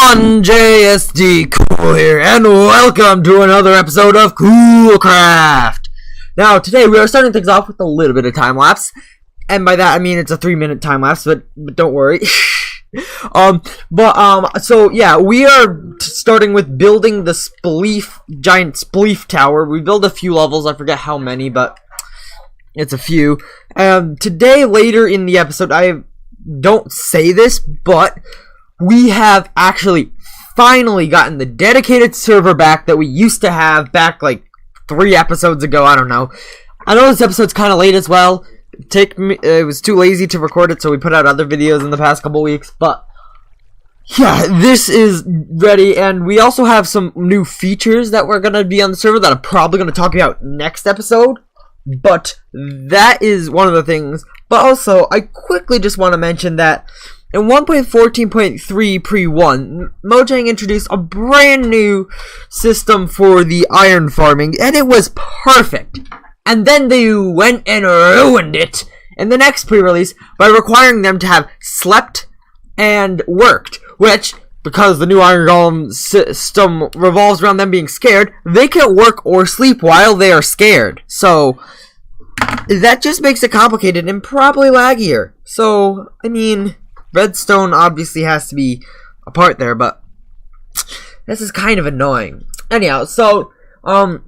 everyone, JSD Cool here, and welcome to another episode of Coolcraft. Now, today we are starting things off with a little bit of time-lapse, and by that I mean it's a 3-minute time-lapse, but don't worry. So yeah, we are starting with building the giant spleef tower. We build a few levels, I forget how many, but it's a few. Today, later in the episode, I don't say this, but we have actually finally gotten the dedicated server back that we used to have back like 3 episodes ago. I don't know. I know this episode's kind of late as well. It was too lazy to record it, so we put out other videos in the past couple weeks. But yeah, this is ready, and we also have some new features that we're gonna be on the server that I'm probably gonna talk about next episode. But that is one of the things. But also, I quickly just want to mention that in 1.14.3 pre-1, Mojang introduced a brand new system for the iron farming, and it was perfect. And then they went and ruined it in the next pre-release by requiring them to have slept and worked, which, because the new Iron Golem system revolves around them being scared, they can't work or sleep while they are scared. So that just makes it complicated and probably laggier. So, I mean, redstone obviously has to be a part there, but this is kind of annoying. Anyhow, so,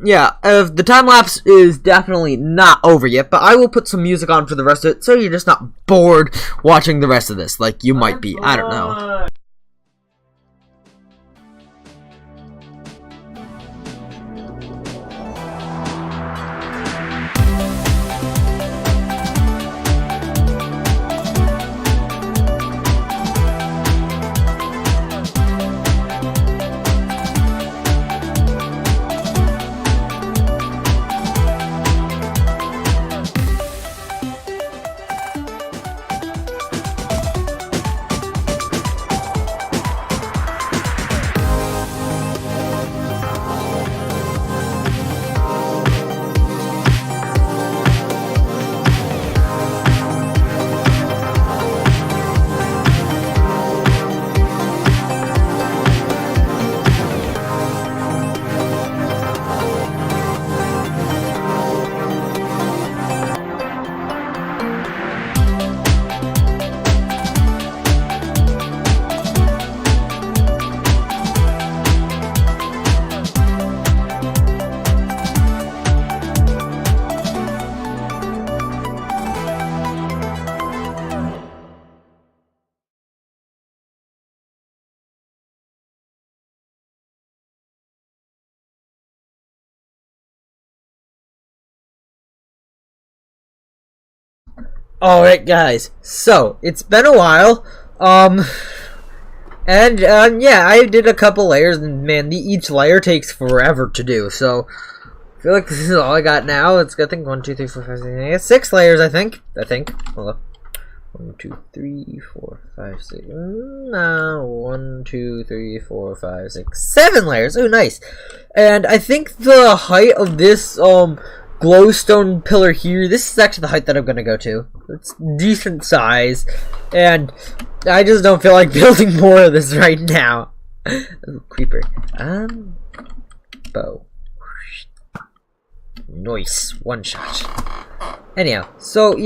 yeah, the time-lapse is definitely not over yet, but I will put some music on for the rest of it, so you're just not bored watching the rest of this, like you might be. I don't know. Alright guys, so, it's been a while, yeah, I did a couple layers, and man, each layer takes forever to do, so, I feel like this is all I got now. It's, I think, 1, 2, 3, 4, 5, 6, 6 layers, I think, hold up, 1, 2, 3, 4, 5, 6, no, 1, 2, 3, 4, 5, 6, 7 layers, oh nice, and I think the height of this, glowstone pillar here, this is actually the height that I'm gonna go to. It's decent size, and I just don't feel like building more of this right now. Ooh, creeper. Bow. Nice. One shot. Anyhow, so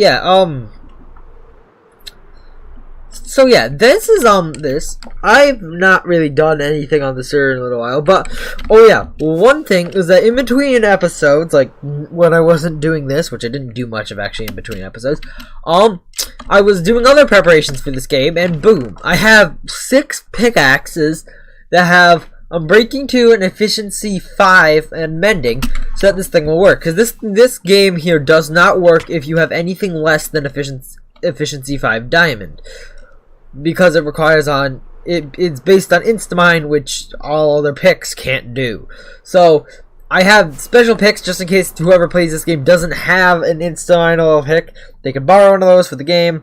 yeah, this is, this. I've not really done anything on the server in a little while, but, oh yeah, one thing is that in between episodes, like, when I wasn't doing this, which I didn't do much of actually in between episodes, I was doing other preparations for this game, and boom, I have 6 pickaxes that have Breaking 2 and Efficiency 5 and Mending, so that this thing will work, because this game here does not work if you have anything less than Efficiency 5 Diamond. Because it requires it's based on Instamine, which all other picks can't do. So I have special picks just in case whoever plays this game doesn't have an Instamine pick. They can borrow one of those for the game.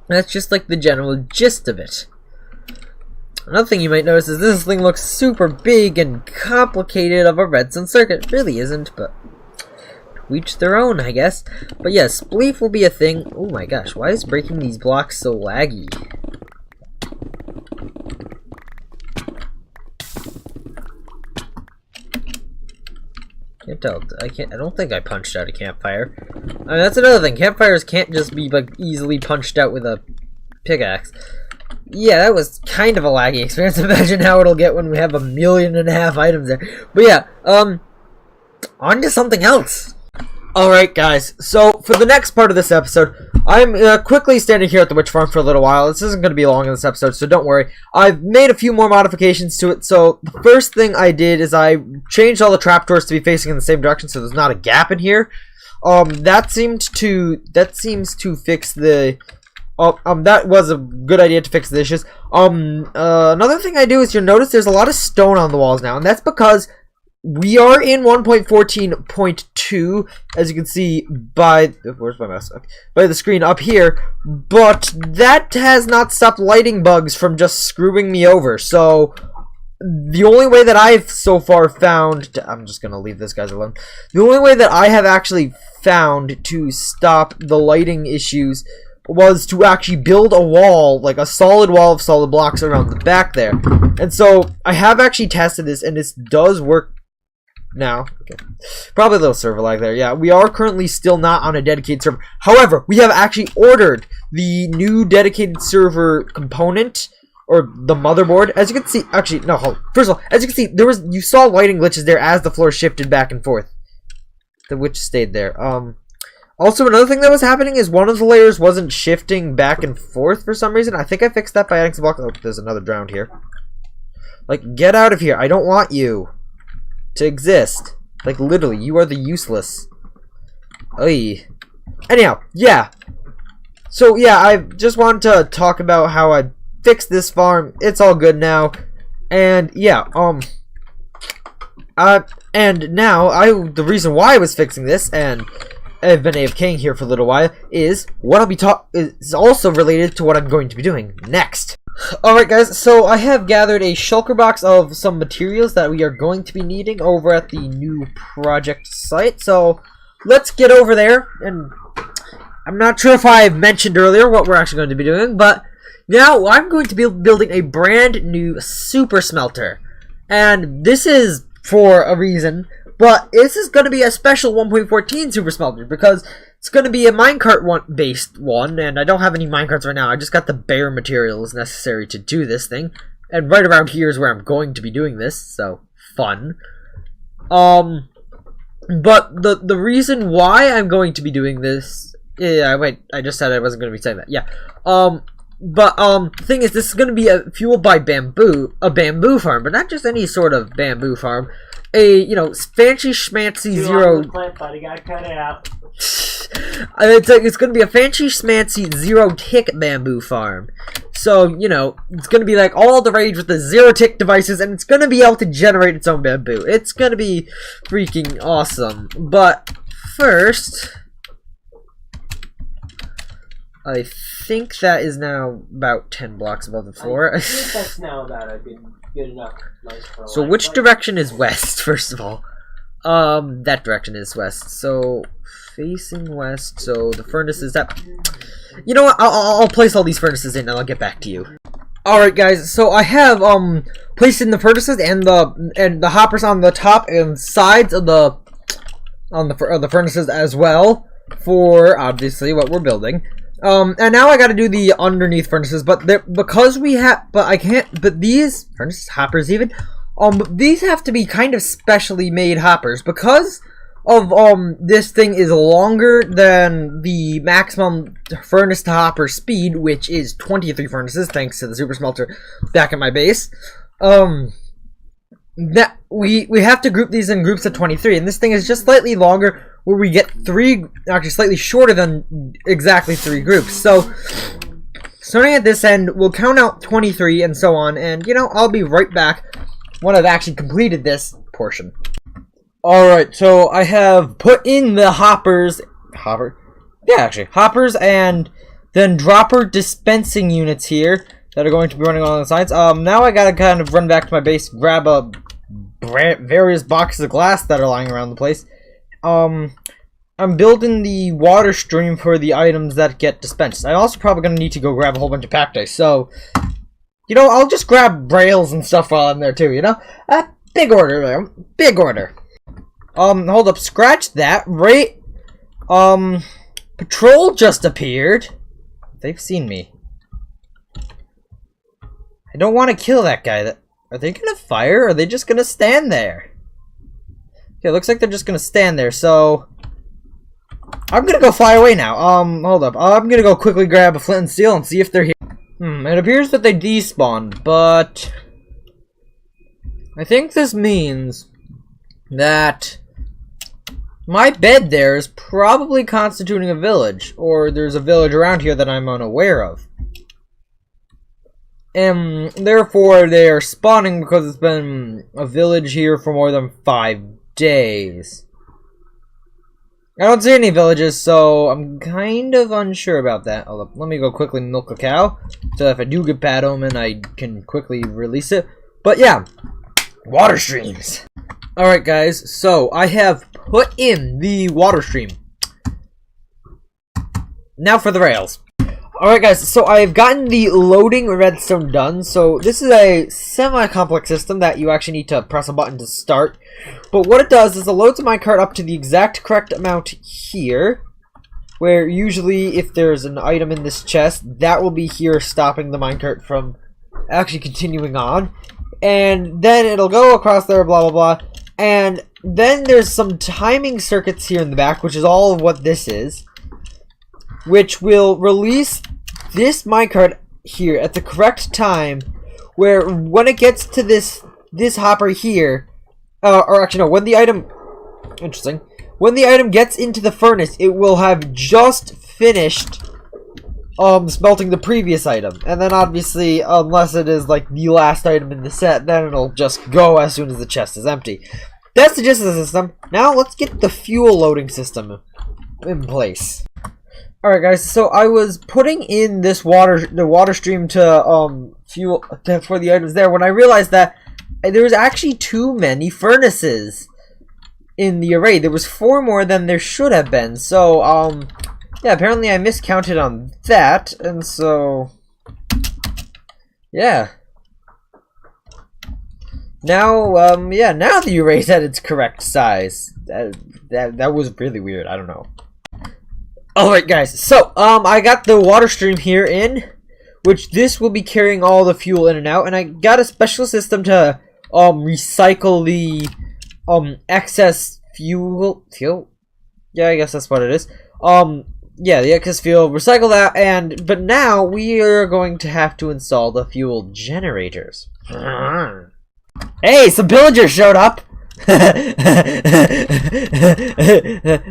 That's just like the general gist of it. Another thing you might notice is this thing looks super big and complicated of a redstone circuit. It really isn't, but to each their own, I guess. But yeah, spleef will be a thing. Oh my gosh, why is breaking these blocks so laggy? can't tell. I don't think I punched out a campfire. I mean, that's another thing. Campfires can't just be like easily punched out with a pickaxe. Yeah, that was kind of a laggy experience. Imagine how it'll get when we have 1.5 million items there. But yeah, on to something else. Alright guys, so for the next part of this episode, I'm quickly standing here at the witch farm for a little while. This isn't going to be long in this episode, so don't worry. I've made a few more modifications to it. So the first thing I did is I changed all the trapdoors to be facing in the same direction, so there's not a gap in here. That seems to fix the... that was a good idea to fix the issues. Another thing I do is you'll notice there's a lot of stone on the walls now, and that's because we are in 1.14.2, as you can see by... Where's my mouse? Okay, by the screen up here, but that has not stopped lighting bugs from just screwing me over, so... The only way that I've so far found... I'm just going to leave this guys alone. The only way that I have actually found to stop the lighting issues was to actually build a wall, like a solid wall of solid blocks around the back there. And so I have actually tested this, and this does work now. Okay. Probably a little server lag there. Yeah, we are currently still not on a dedicated server. However, we have actually ordered the new dedicated server component, or the motherboard. As you can see, actually, no, hold on. First of all, as you can see, you saw lighting glitches there as the floor shifted back and forth. The witch stayed there. Also, another thing that was happening is one of the layers wasn't shifting back and forth for some reason. I think I fixed that by adding some blocks. Oh, there's another drowned here. Like, get out of here. I don't want you to exist. Like, literally, you are the useless. Oy. Anyhow, yeah. So, yeah, I just wanted to talk about how I fixed this farm. It's all good now. And, yeah, and now, the reason why I was fixing this, and I've been AFKing here for a little while, is what I'll be is also related to what I'm going to be doing next. Alright guys, so I have gathered a shulker box of some materials that we are going to be needing over at the new project site. So let's get over there, and I'm not sure if I mentioned earlier what we're actually going to be doing, but now I'm going to be building a brand new super smelter. And this is for a reason, but this is going to be a special 1.14 super smelter because it's going to be a minecart based one, and I don't have any minecarts right now. I just got the bare materials necessary to do this thing, and right around here is where I'm going to be doing this, so fun. But the reason why I'm going to be doing this, yeah, wait, I just said I wasn't going to be saying that, yeah. The thing is, this is going to be fueled by a bamboo farm, but not just any sort of bamboo farm. A, fancy schmancy it's going to be a fancy schmancy zero-tick bamboo farm. So, it's going to be like all the rage with the zero-tick devices, and it's going to be able to generate its own bamboo. It's going to be freaking awesome. But first, I think that is now about 10 blocks above the floor. I think that's now about a good enough. Nice for so which direction is west, first of all? That direction is west. So facing west. So the furnace is that. You know what? I'll place all these furnaces in, and I'll get back to you. All right, guys. So I have placed in the furnaces and the hoppers on the top and sides of the furnaces as well for obviously what we're building. And now I got to do the underneath furnaces, but these furnaces, hoppers even, these have to be kind of specially made hoppers because of, this thing is longer than the maximum furnace to hopper speed, which is 23 furnaces, thanks to the super smelter back at my base. That we have to group these in groups of 23, and this thing is just slightly longer, where we get actually slightly shorter than exactly 3 groups. So, starting at this end, we'll count out 23 and so on, and, I'll be right back when I've actually completed this portion. Alright, so I have put in the hoppers, and then dropper dispensing units here that are going to be running along the sides. Now I gotta kind of run back to my base, grab various boxes of glass that are lying around the place. I'm building the water stream for the items that get dispensed. I'm also probably going to need to go grab a whole bunch of packed ice, so, I'll just grab rails and stuff while I'm there too, Big order there. Big order. Hold up, scratch that, right? Patrol just appeared. They've seen me. I don't want to kill that guy. Are they gonna fire, or are they just gonna stand there? Okay, looks like they're just gonna stand there, so... I'm gonna go fly away now. Hold up. I'm gonna go quickly grab a flint and steel and see if they're here. It appears that they despawned, but... I think this means that my bed there is probably constituting a village, or there's a village around here that I'm unaware of. And therefore they are spawning because it's been a village here for more than 5 days. I don't see any villages, so I'm kind of unsure about that. Let me go quickly milk a cow, so if I do get bad omen, I can quickly release it. But yeah, water streams. Alright guys, so I have put in the water stream. Now for the rails. Alright guys, so I've gotten the loading redstone done. So this is a semi-complex system that you actually need to press a button to start. But what it does is it loads the minecart up to the exact correct amount here. Where usually if there's an item in this chest, that will be here stopping the minecart from actually continuing on. And then it'll go across there, blah blah blah. And then there's some timing circuits here in the back, which is all of what this is. Which will release this minecart here at the correct time, where when it gets to this hopper here, or actually no, when the item, when the item gets into the furnace, it will have just finished smelting the previous item, and then obviously, unless it is like the last item in the set, then it'll just go as soon as the chest is empty. That's the gist of the system. Now let's get the fuel loading system in place. Alright guys, so I was putting in the water stream to fuel for the items there when I realized that there was actually too many furnaces in the array. There was 4 more than there should have been. So yeah, apparently I miscounted on that, and so yeah. Now yeah, now the array's at its correct size. That was really weird. I don't know. Alright guys, so I got the water stream here in, which this will be carrying all the fuel in and out, and I got a special system to recycle the excess fuel. Yeah, I guess that's what it is. Yeah, the excess fuel, recycle that, but now we are going to have to install the fuel generators. Hey, some pillagers showed up.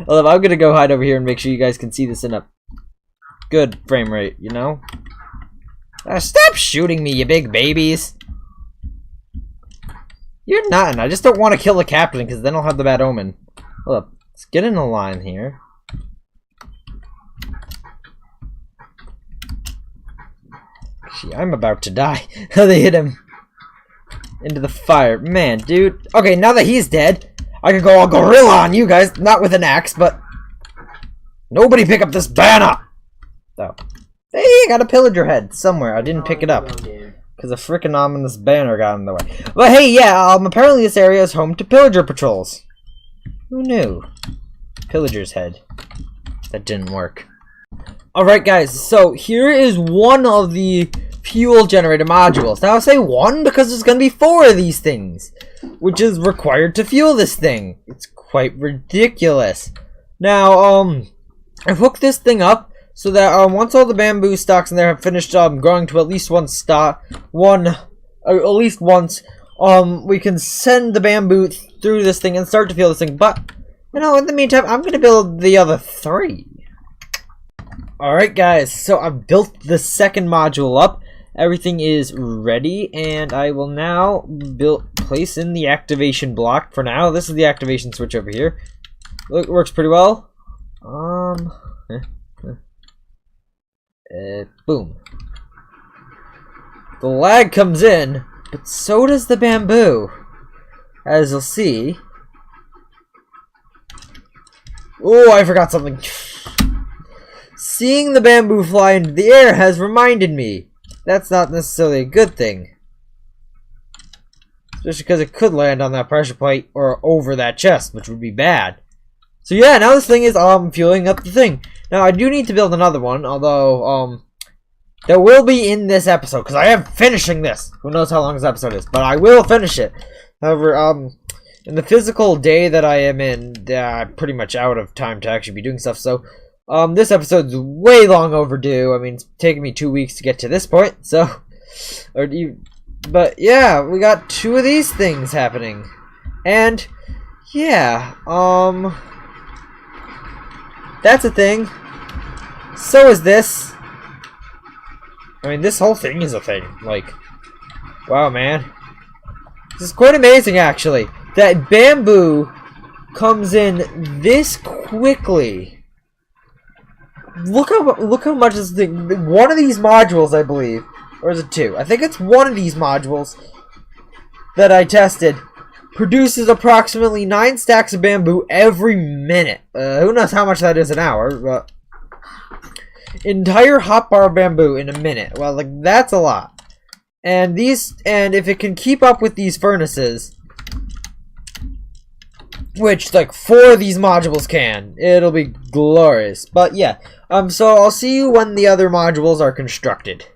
Well, I'm gonna go hide over here and make sure you guys can see this in a good frame rate, you know? Stop shooting me, you big babies! You're nothing. I just don't want to kill the captain because then I'll have the bad omen. Hold up. Let's get in a line here. Gee, I'm about to die. They hit him into the fire. Man, dude. Okay, now that he's dead, I could go all gorilla on you guys. Not with an axe, but... Nobody pick up this banner! Oh. Hey, I got a pillager head somewhere. I didn't pick it up. Because a frickin' ominous banner got in the way. But hey, yeah, apparently this area is home to pillager patrols. Who knew? Pillager's head. That didn't work. Alright guys, so here is one of the fuel generator modules. Now I say one because there's going to be 4 of these things, which is required to fuel this thing. It's quite ridiculous. Now, I've hooked this thing up so that once all the bamboo stalks in there have finished growing to at least at least once, we can send the bamboo through this thing and start to fuel this thing. But, you know, in the meantime, I'm going to build the other 3. Alright guys, so I've built the second module up. Everything is ready, and I will now place in the activation block for now. This is the activation switch over here. Look, it works pretty well. Boom. The lag comes in, but so does the bamboo. As you'll see. Oh, I forgot something. Seeing the bamboo fly into the air has reminded me. That's not necessarily a good thing. Just because it could land on that pressure plate or over that chest, which would be bad. So yeah, now this thing is fueling up the thing. Now I do need to build another one, although that will be in this episode because I am finishing this. Who knows how long this episode is, but I will finish it. However, in the physical day that I am in, I'm pretty much out of time to actually be doing stuff. So this episode's way long overdue. I mean, it's taken me 2 weeks to get to this point. So, but yeah, we got 2 of these things happening, and yeah, that's a thing. So is this. I mean, this whole thing is a thing. Like, wow, man. This is quite amazing, actually. That bamboo comes in this quickly. Look how much this thing. One of these modules, I believe, or is it 2? I think it's one of these modules that I tested. Produces approximately 9 stacks of bamboo every minute. Who knows how much that is an hour, but entire hotbar of bamboo in a minute. Well, like, that's a lot. And if it can keep up with these furnaces, which like 4 of these modules can, it'll be glorious. But yeah, so I'll see you when the other modules are constructed.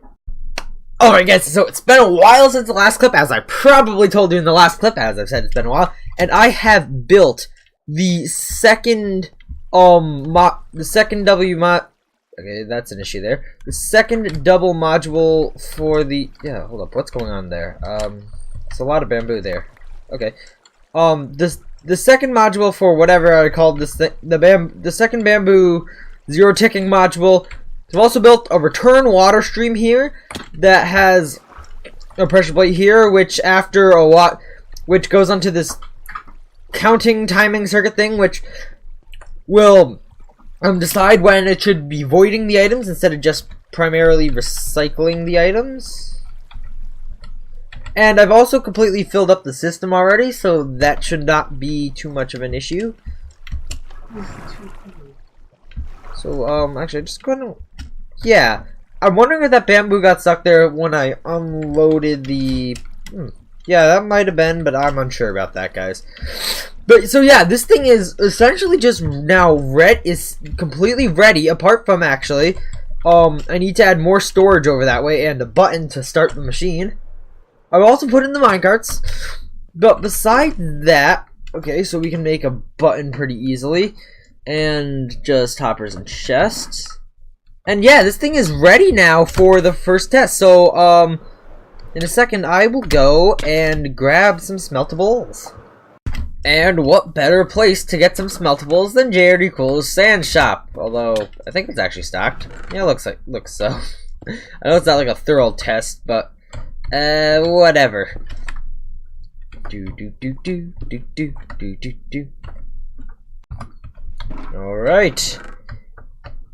Alright guys, so it's been a while since the last clip, as I probably told you in the last clip, as I've said it's been a while, and I have built the second, W mod, okay, that's an issue there, the second double module for the, yeah, hold up, what's going on there, it's a lot of bamboo there, okay, the second module for whatever I called this thing, the second bamboo zero ticking module. I've also built a return water stream here that has a pressure plate here, which after a lot, which goes onto this counting timing circuit thing, which will decide when it should be voiding the items instead of just primarily recycling the items. And I've also completely filled up the system already, so that should not be too much of an issue. So, actually, just go ahead and, yeah, I'm wondering if that bamboo got stuck there when I unloaded the, yeah, that might have been, but I'm unsure about that, guys. But, so yeah, this thing is essentially just now is completely ready, apart from, actually, I need to add more storage over that way and a button to start the machine. I've also put in the minecarts, but besides that, okay, so we can make a button pretty easily. And just hoppers and chests. And yeah, this thing is ready now for the first test. So, in a second, I will go and grab some smeltables. And what better place to get some smeltables than JRD Cool's Sand Shop? Although, I think it's actually stocked. Yeah, looks so. I know it's not like a thorough test, but, whatever. Alright,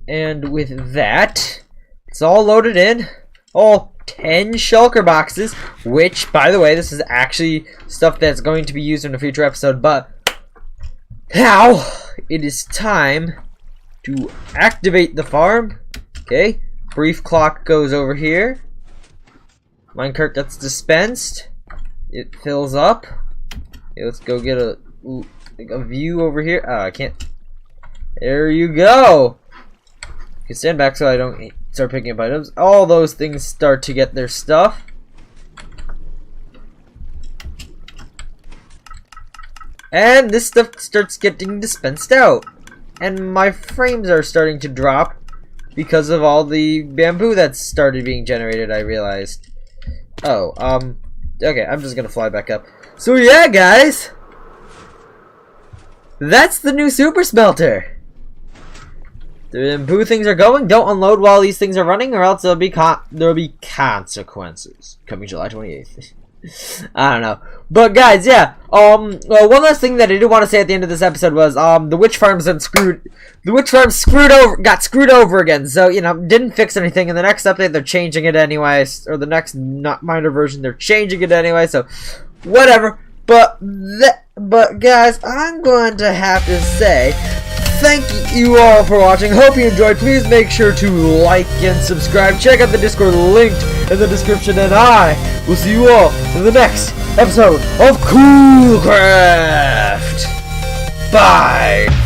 and with that, it's all loaded in, all 10 shulker boxes, which, by the way, this is actually stuff that's going to be used in a future episode, but now it is time to activate the farm. Okay, brief clock goes over here, minecart gets dispensed, it fills up. Okay, let's go get a view over here. Oh, I can't. There you go. You can stand back so I don't start picking up items. All those things start to get their stuff. And this stuff starts getting dispensed out. And my frames are starting to drop because of all the bamboo that's started being generated, I realized. Oh, okay, I'm just gonna fly back up. So yeah, guys, that's the new super smelter. The bamboo things are going. Don't unload while these things are running, or else there'll be consequences. Coming July 28th. I don't know, but guys, yeah. Well, one last thing that I did want to say at the end of this episode was the witch farm's been screwed. The witch farm got screwed over again. So you know, didn't fix anything. In the next update, they're changing it anyway, or the next minor version, they're changing it anyway. So whatever. But guys, I'm going to have to say thank you all for watching. Hope you enjoyed. Please make sure to like and subscribe. Check out the Discord linked in the description, and I will see you all in the next episode of Coolcraft. Bye.